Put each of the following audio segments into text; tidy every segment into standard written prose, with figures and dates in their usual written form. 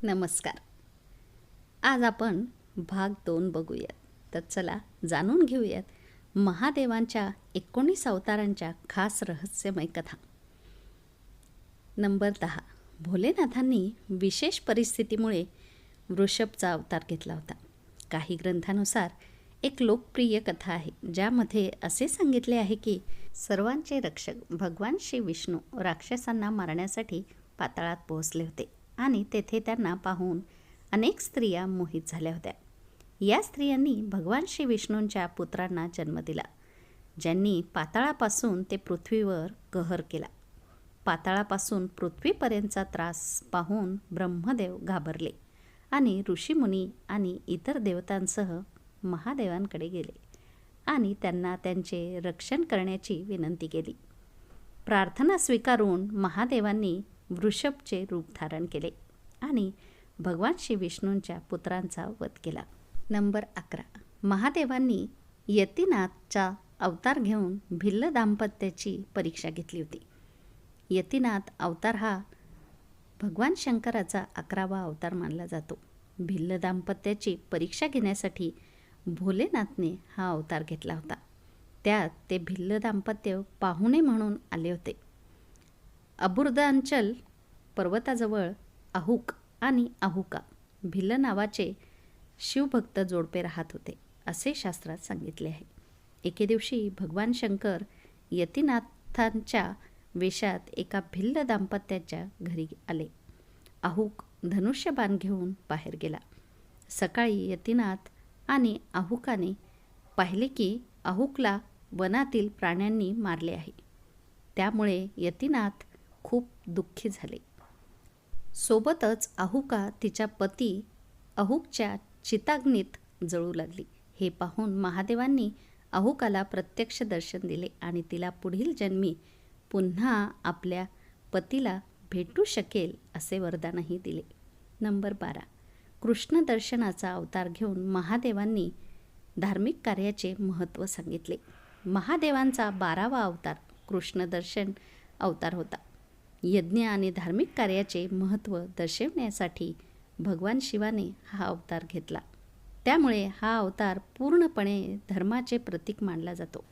नमस्कार. आज आपण भाग 2 बघूयात. तर चला जाणून घेऊयात महादेवांच्या 19 अवतारांच्या खास रहस्यमय कथा. नंबर 10. भोलेनाथांनी विशेष परिस्थितीमुळे वृषभचा अवतार घेतला होता. काही ग्रंथानुसार एक लोकप्रिय कथा आहे ज्यामध्ये असे सांगितले आहे की सर्वांचे रक्षक भगवान श्री विष्णू राक्षसांना मारण्यासाठी पाताळात पोहोचले होते आणि तेथे त्यांना पाहून अनेक स्त्रिया मोहित झाल्या होत्या. या स्त्रियांनी भगवान श्री विष्णूंच्या पुत्रांना जन्म दिला, ज्यांनी पाताळापासून ते पृथ्वीवर कहर केला. पाताळापासून पृथ्वीपर्यंतचा त्रास पाहून ब्रह्मदेव घाबरले आणि ऋषीमुनी आणि इतर देवतांसह महादेवांकडे गेले आणि त्यांना त्यांचे रक्षण करण्याची विनंती केली. प्रार्थना स्वीकारून महादेवांनी वृषभचे रूप धारण केले आणि भगवान श्री विष्णूंच्या पुत्रांचा वध केला. नंबर 11. महादेवांनी यतीनाथचा अवतार घेऊन भिल्ल दाम्पत्याची परीक्षा घेतली होती. यतीनाथ अवतार हा भगवान शंकराचा 11वा अवतार मानला जातो. भिल्ल दाम्पत्याची परीक्षा घेण्यासाठी भोलेनाथने हा अवतार घेतला होता. त्यात ते भिल्ल दाम्पत्य पाहुणे म्हणून आले होते. अबुर्दांचल पर्वताजवळ अहुक आणि अहुका भिल्ल नावाचे शिवभक्त जोडपे राहत होते असे शास्त्रात सांगितले आहे. एके दिवशी भगवान शंकर यतीनाथांच्या वेशात एका भिल्ल दाम्पत्याच्या घरी आले. अहुक धनुष्यबाण घेऊन बाहेर गेला. सकाळी यतीनाथ आणि अहुकाने पाहिले की अहुकला वनातील प्राण्यांनी मारले आहे. त्यामुळे यतीनाथ खूप दुःखी झाले. सोबतच अहुका तिच्या पती अहुकच्या चिताग्नीत जळू लागली. हे पाहून महादेवांनी अहुकाला प्रत्यक्ष दर्शन दिले आणि तिला पुढील जन्मी पुन्हा आपल्या पतीला भेटू शकेल असे वरदानही दिले. नंबर 12. कृष्ण दर्शनाचा अवतार घेऊन महादेवांनी धार्मिक कार्याचे महत्त्व सांगितले. महादेवांचा 12वा अवतार कृष्णदर्शन अवतार होता. यज्ञ आणि धार्मिक कार्याचे महत्त्व दर्शवण्यासाठी भगवान शिवाने हा अवतार घेतला. त्यामुळे हा अवतार पूर्णपणे धर्माचे प्रतीक मानला जातो.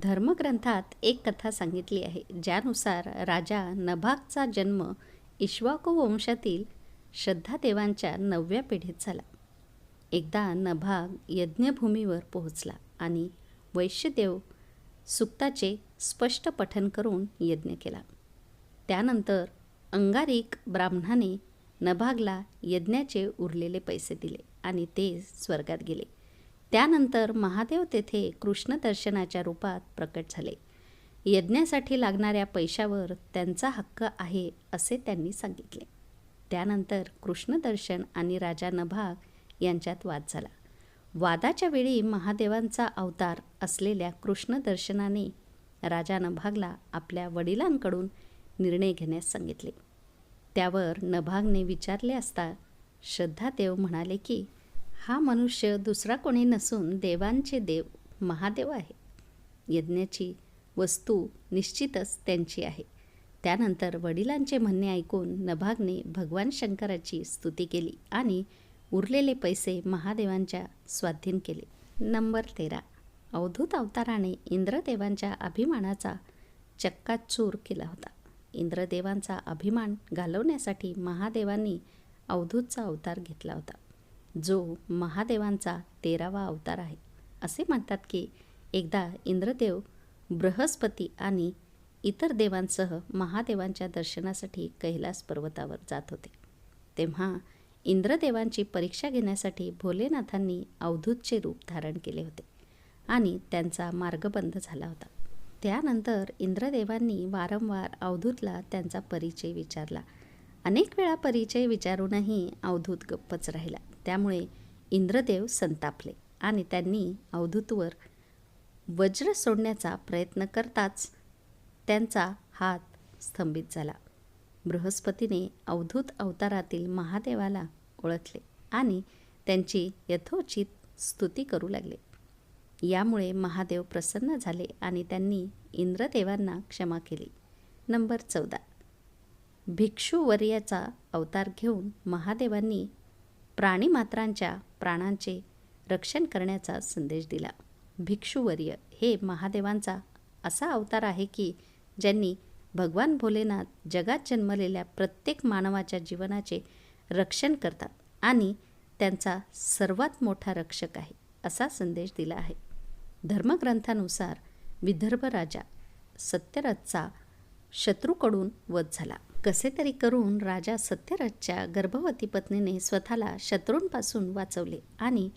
धर्मग्रंथात एक कथा सांगितली आहे ज्यानुसार राजा नभागचा जन्म इक्ष्वाकू वंशातील श्रद्धादेवांच्या 9व्या पिढीत झाला. एकदा नभाग यज्ञभूमीवर पोहोचला आणि वैश्यदेव सूक्ताचे स्पष्ट पठण करून यज्ञ केला. त्यानंतर अंगारिक ब्राह्मणाने नभागला यज्ञाचे उरलेले पैसे दिले आणि ते स्वर्गात गेले. त्यानंतर महादेव तेथे कृष्ण दर्शनाच्या रूपात प्रकट झाले. यज्ञासाठी लागणाऱ्या पैशावर त्यांचा हक्क आहे असे त्यांनी सांगितले. त्यानंतर कृष्णदर्शन आणि राजा नभाग यांच्यात वाद झाला. वादाच्या वेळी महादेवांचा अवतार असलेल्या कृष्णदर्शनाने राजा नभागला आपल्या वडिलांकडून निर्णय घेण्यास सांगितले. त्यावर नभागने विचारले असता श्रद्धादेव म्हणाले की हा मनुष्य दुसरा कोणी नसून देवांचे देव महादेव आहे. यज्ञाची वस्तू निश्चितच त्यांची आहे. त्यानंतर वडिलांचे म्हणणे ऐकून नभागने भगवान शंकराची स्तुती केली आणि उरलेले पैसे महादेवांच्या स्वाधीन केले. नंबर 13. अवधूत अवताराने इंद्रदेवांच्या अभिमानाचा चक्काचूर केला होता. इंद्रदेवांचा अभिमान घालवण्यासाठी महादेवांनी अवधूतचा अवतार घेतला होता, जो महादेवांचा 13वा अवतार आहे. असे म्हणतात की एकदा इंद्रदेव बृहस्पती आणि इतर देवांसह महादेवांच्या दर्शनासाठी कैलास पर्वतावर जात होते. तेव्हा इंद्रदेवांची परीक्षा घेण्यासाठी भोलेनाथांनी अवधूतचे रूप धारण केले होते आणि त्यांचा मार्ग बंद झाला होता. त्यानंतर इंद्रदेवांनी वारंवार अवधूतला त्यांचा परिचय विचारला. अनेक वेळा परिचय विचारूनही अवधूत गप्पच राहिला. त्यामुळे इंद्रदेव संतापले आणि त्यांनी अवधूतवर वज्र सोडण्याचा प्रयत्न करताच त्यांचा हात स्तंभित झाला. बृहस्पतीने अवधूत अवतारातील महादेवाला ओळखले आणि त्यांची यथोचित स्तुती करू लागले. यामुळे महादेव प्रसन्न झाले आणि त्यांनी इंद्रदेवांना क्षमा केली. नंबर 14. भिक्षुवर्याचा अवतार घेऊन महादेवांनी प्राणीमात्रांच्या प्राणांचे रक्षण करण्याचा संदेश दिला. भिक्षुवर्य हे महादेवांचा असा अवतार आहे की ज्यांनी भगवान भोलेनाथ जगात जन्मलेल्या प्रत्येक मानवाच्या जीवनाचे रक्षण करतात आणि त्यांचा सर्वात मोठा रक्षक आहे असा संदेश दिला आहे. धर्मग्रंथानुसार विदर्भ राजा सत्यरथचा शत्रूकडून वध झाला. कसे तरी करून राजा सत्यरथच्या गर्भवती पत्नीने स्वतःला शत्रूंपासून वाचवले आणि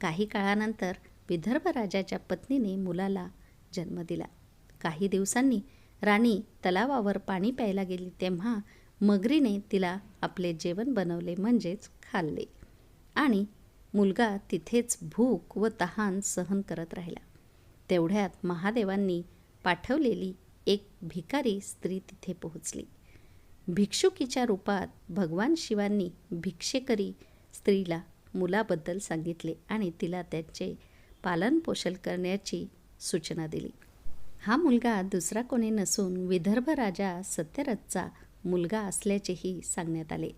काही काळानंतर विदर्भ राजाच्या पत्नीने मुलाला जन्म दिला. काही दिवसांनी राणी तलावावर पाणी प्यायला गेली तेव्हा मगरीने तिला आपले जेवण बनवले म्हणजेच खाल्ले आणि मुलगा तिथेच भूक व तहान सहन करत राहिला. तेवढ्यात महादेवांनी पाठवलेली एक भिकारी स्त्री तिथे पोहोचली. भिक्षुकीच्या रूपात भगवान शिवांनी भिक्षेकरी स्त्रीला मुलाबद्दल सांगितले आणि तिला त्याचे पालनपोषण करण्याची सूचना दिली. हा मुलगा दुसरा कोणी नसून विदर्भ राजा सत्यरथचा मुलगा असल्याचेही सांगण्यात आले.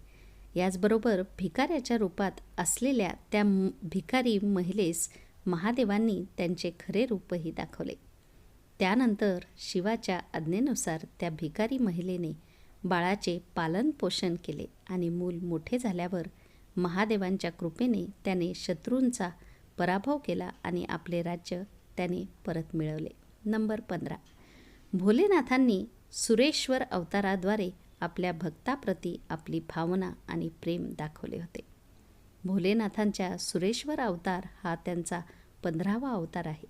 याचबरोबर भिकाऱ्याच्या रूपात असलेल्या त्या भिकारी महिलेस महादेवांनी त्यांचे खरे रूपही दाखवले. त्यानंतर शिवाच्या आज्ञेनुसार त्या भिकारी महिलेने बाळाचे पालनपोषण केले आणि मूल मोठे झाल्यावर महादेवांच्या कृपेने त्याने शत्रूंचा पराभव केला आणि आपले राज्य त्याने परत मिळवले. नंबर 15. भोलेनाथांनी सुरेश्वर अवताराद्वारे आपल्या भक्ताप्रती आपली भावना आणि प्रेम दाखवले होते. भोलेनाथांच्या सुरेश्वर अवतार हा त्यांचा 15वा अवतार आहे,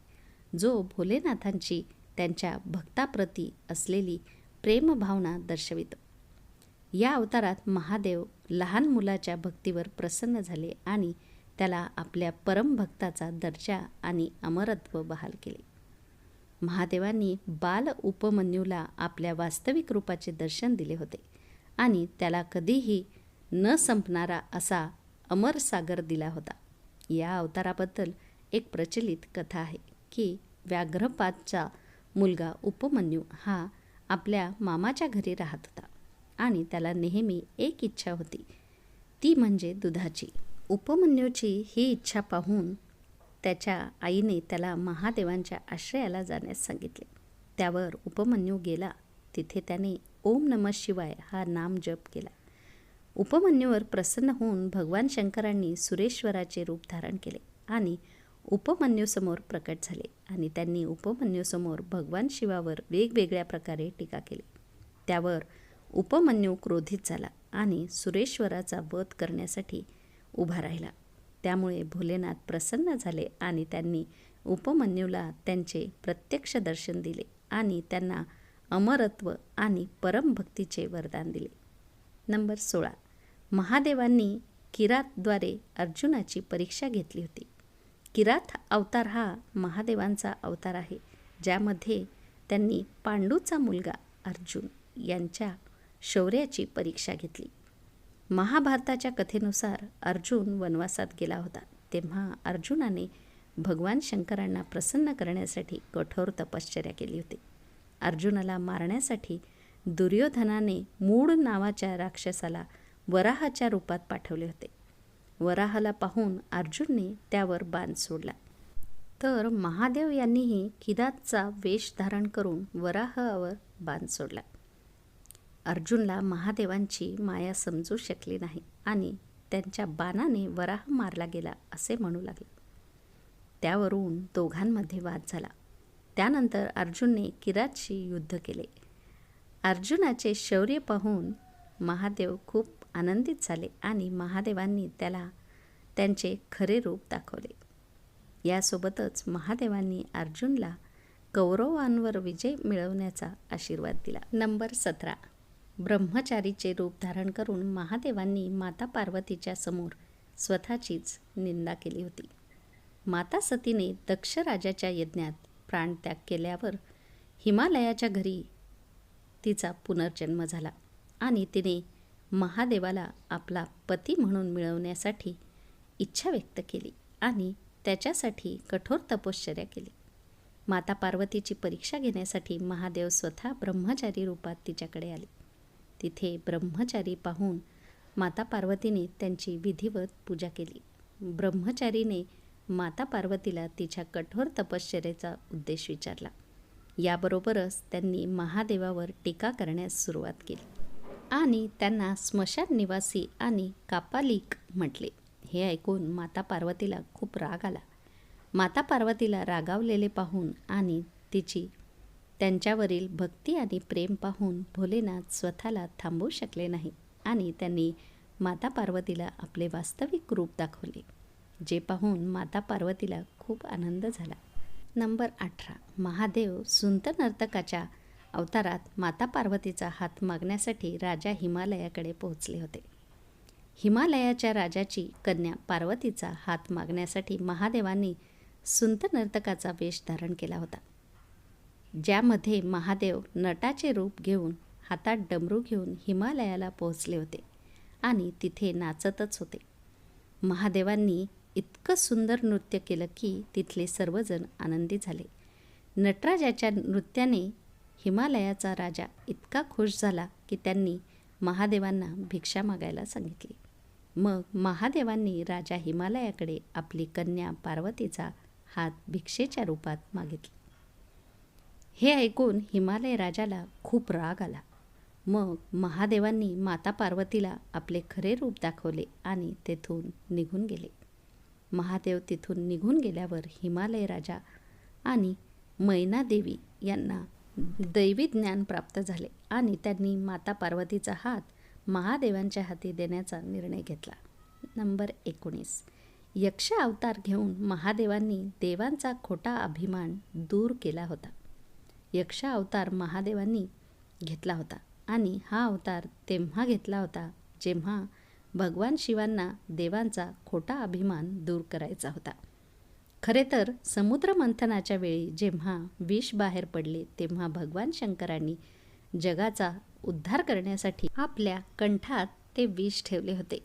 जो भोलेनाथांची त्यांच्या भक्ताप्रती असलेली प्रेमभावना दर्शवितो. या अवतारात महादेव लहान मुलाच्या भक्तीवर प्रसन्न झाले आणि त्याला आपल्या परमभक्ताचा दर्जा आणि अमरत्व बहाल केले. महादेवांनी बाल उपमन्यूला आपल्या वास्तविक रूपाचे दर्शन दिले होते आणि त्याला कधीही न संपणारा असा अमर सागर दिला होता. या अवताराबद्दल एक प्रचलित कथा आहे की व्याघ्रपादचा मुलगा उपमन्यू हा आपल्या मामाच्या घरी राहत होता आणि त्याला नेहमी एक इच्छा होती, ती म्हणजे दुधाची. उपमन्यूची ही इच्छा पाहून त्याच्या आईने त्याला महादेवांच्या आश्रयाला जाण्यास सांगितले. त्यावर उपमन्यू गेला. तिथे त्याने ओम नमः शिवाय हा नाम जप केला. उपमन्यूवर प्रसन्न होऊन भगवान शंकरांनी सुरेश्वराचे रूप धारण केले आणि उपमन्यूसमोर प्रकट झाले आणि त्यांनी उपमन्यूसमोर भगवान शिवावर वेगवेगळ्या प्रकारे टीका केली. त्यावर उपमन्यू क्रोधित झाला आणि सुरेश्वराचा वध करण्यासाठी उभा राहिला. त्यामुळे भोलेनाथ प्रसन्न झाले आणि त्यांनी उपमन्यूला त्यांचे प्रत्यक्ष दर्शन दिले आणि त्यांना अमरत्व आणि परमभक्तीचे वरदान दिले. नंबर 16. महादेवांनी किरातद्वारे अर्जुनाची परीक्षा घेतली होती. किरात अवतार हा महादेवांचा अवतार आहे, ज्यामध्ये त्यांनी पांडूचा मुलगा अर्जुन यांच्या शौर्याची परीक्षा घेतली. महाभारताच्या कथेनुसार अर्जुन वनवासात गेला होता. तेव्हा अर्जुनाने भगवान शंकरांना प्रसन्न करण्यासाठी कठोर तपश्चर्या केली होती. अर्जुनाला मारण्यासाठी दुर्योधनाने मूळ नावाच्या राक्षसाला वराहाच्या रूपात पाठवले होते. वराहाला पाहून अर्जुनने त्यावर बाण सोडला, तर महादेव यांनीही किरातचा वेश धारण करून वराहावर बाण सोडला. अर्जुनला महादेवांची माया समजू शकली नाही आणि त्यांच्या बाणाने वराह मारला गेला असे म्हणू लागले. त्यावरून दोघांमध्ये वाद झाला. त्यानंतर अर्जुनने किरातशी युद्ध केले. अर्जुनाचे शौर्य पाहून महादेव खूप आनंदित झाले आणि महादेवांनी त्याला त्यांचे खरे रूप दाखवले. यासोबतच महादेवांनी अर्जुनला कौरवांवर विजय मिळवण्याचा आशीर्वाद दिला. नंबर 17. ब्रह्मचारीचे रूप धारण करून महादेवांनी माता पार्वतीच्या समोर स्वतःचीच निंदा केली होती. माता सतीने दक्ष राजाच्या यज्ञात प्राणत्याग केल्यावर हिमालयाच्या घरी तिचा पुनर्जन्म झाला आणि तिने महादेवाला आपला पती म्हणून मिळवण्यासाठी इच्छा व्यक्त केली आणि त्याच्यासाठी कठोर तपश्चर्या केली. माता पार्वतीची परीक्षा घेण्यासाठी महादेव स्वतः ब्रह्मचारी रूपात तिच्याकडे आले. तिथे ब्रह्मचारी पाहून माता पार्वतीने त्यांची विधिवत पूजा केली. ब्रह्मचारीने माता पार्वतीला तिच्या कठोर तपश्चर्येचा उद्देश विचारला. याबरोबरच त्यांनी महादेवावर टीका करण्यास सुरुवात केली आणि त्यांना स्मशान निवासी आणि कापालिक म्हटले. हे ऐकून माता पार्वतीला खूप राग आला. माता पार्वतीला रागावलेले पाहून आणि तिची त्यांच्यावरील भक्ती आणि प्रेम पाहून भोलेनाथ स्वतःला थांबवू शकले नाही आणि त्यांनी माता पार्वतीला आपले वास्तविक रूप दाखवले, जे पाहून माता पार्वतीला खूप आनंद झाला. नंबर 18. महादेव सुंत नर्तकाच्या अवतारात माता पार्वतीचा हात मागण्यासाठी राजा हिमालयाकडे पोहोचले होते. हिमालयाच्या राजाची कन्या पार्वतीचा हात मागण्यासाठी महादेवांनी सुंत नर्तकाचा वेश धारण केला होता, ज्यामध्ये महादेव नटाचे रूप घेऊन हातात डमरू घेऊन हिमालयाला पोहोचले होते आणि तिथे नाचतच होते. महादेवांनी इतकं सुंदर नृत्य केलं की तिथले सर्वजण आनंदी झाले. नटराजाच्या नृत्याने हिमालयाचा राजा इतका खुश झाला की त्यांनी महादेवांना भिक्षा मागायला सांगितली. मग महादेवांनी राजा हिमालयाकडे आपली कन्या पार्वतीचा हात भिक्षेच्या रूपात मागितला. हे ऐकून हिमालय राजाला खूप राग आला. मग महादेवांनी माता पार्वतीला आपले खरे रूप दाखवले आणि तेथून निघून गेले. महादेव तिथून निघून गेल्यावर हिमालय राजा आणि मैनादेवी यांना दैवी ज्ञान प्राप्त झाले आणि त्यांनी माता पार्वतीचा हात महादेवांच्या हाती देण्याचा निर्णय घेतला. नंबर 19. यक्ष अवतार घेऊन महादेवांनी देवांचा खोटा अभिमान दूर केला होता. यक्ष अवतार महादेवांनी घेतला होता आणि हा अवतार तेव्हा घेतला होता जेव्हा भगवान शिवांना देवांचा खोटा अभिमान दूर करायचा होता. खरे तर समुद्र मंथनाच्या वेळी जेव्हा विष बाहेर पडले तेव्हा भगवान शंकरांनी जगाचा उद्धार करण्यासाठी आपल्या कंठात ते विष ठेवले होते.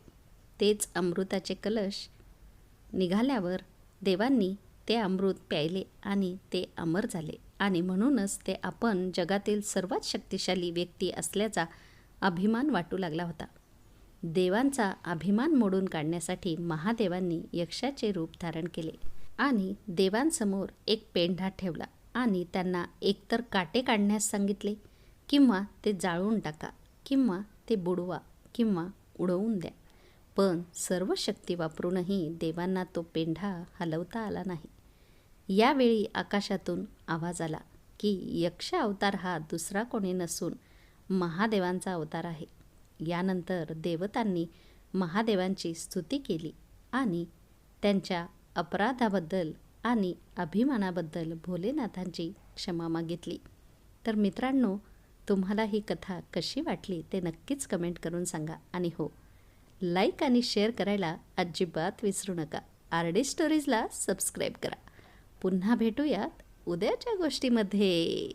तेच अमृताचे कलश निघाल्यावर देवांनी ते अमृत प्यायले आणि ते अमर झाले आणि म्हणूनच ते आपण जगातील सर्वात शक्तिशाली व्यक्ती असल्याचा अभिमान वाटू लागला होता. देवांचा अभिमान मोडून काढण्यासाठी महादेवांनी यक्षाचे रूप धारण केले आणि देवांसमोर एक पेंढा ठेवला आणि त्यांना एकतर काटे काढण्यास सांगितले किंवा ते जाळून टाका किंवा ते बुडवा किंवा उडवून द्या. पण सर्व शक्ती वापरूनही देवांना तो पेंढा हलवता आला नाही. यावेळी आकाशातून आवाज आला की यक्ष अवतार हा दुसरा कोणी नसून महादेवांचा अवतार आहे. यानंतर देवतांनी महादेवांची स्तुती केली आणि त्यांच्या अपराधाबद्दल आणि अभिमानाबद्दल भोलेनाथांची क्षमा मागितली. तर मित्रांनो, तुम्हाला ही कथा कशी वाटली ते नक्कीच कमेंट करून सांगा आणि हो, लाईक आणि शेअर करायला अजिबात विसरू नका. RD स्टोरीजला सबस्क्राईब करा. पुन्हा भेटूयात उद्याच्या गोष्टीमध्ये.